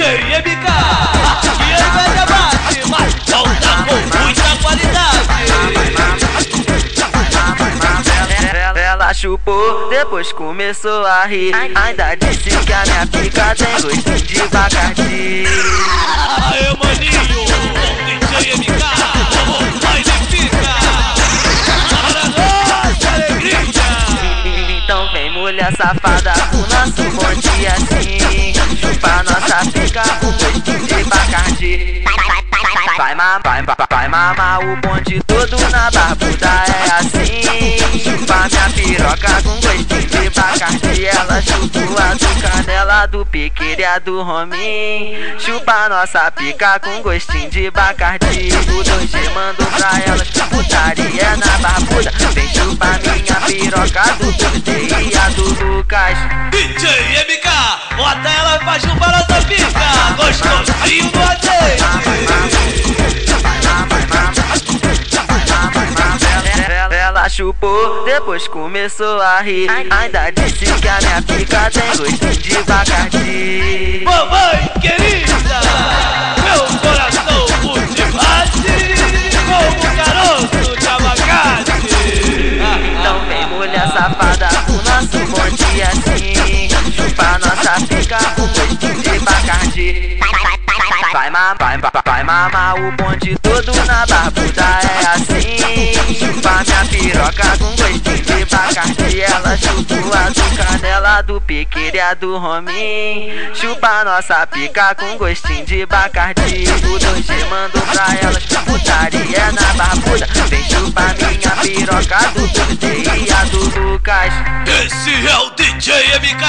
MK, e ele vai debate, mas volta com muita qualidade. Ela chupou, depois começou a rir. Ainda disse que a minha pica tem gostinho de Bacardi. Aê, maninho, DJ MK, vai de pica, para nossa alegria. Então vem mulher safada, o nosso bonde assim. Chupa nossa pica com gostinho de Bacardi. Vai mamar o bonde todo na barbuda, é assim. Chupa minha piroca com gostinho de Bacardi. Ela chupou a do Canela, do Piqueira, a do Romim. Chupa nossa pica com gostinho de Bacardi. O 2G mandou pra elas putaria na barbuda. Vem chupar minha piroca do 2D e a do Lucas. DJ MK, bota ela pra chupar nossa pica, gostosinho do azeite. Ela chupou, depois começou a rir. Ainda disse que a minha pica tem gostinho de Bacardi. Mamãe querida, meu coração bate como caroço de abacate. Então vem mulher safada, o nosso bonde assim. Chupa nossa pica com gostinho de Bacardi. Vai mamar o bonde todo na barbuda, é assim. Chupa minha piroca com gostinho de Bacardi. Ela chupou a do Canela, do Piqueira, e a do Romim. Chupa nossa pica com gostinho de Bacardi. O 2G mandou pra elas putaria na barbuda. Vem chupar minha piroca do 2D e a do Lucas. Esse é o DJ MK.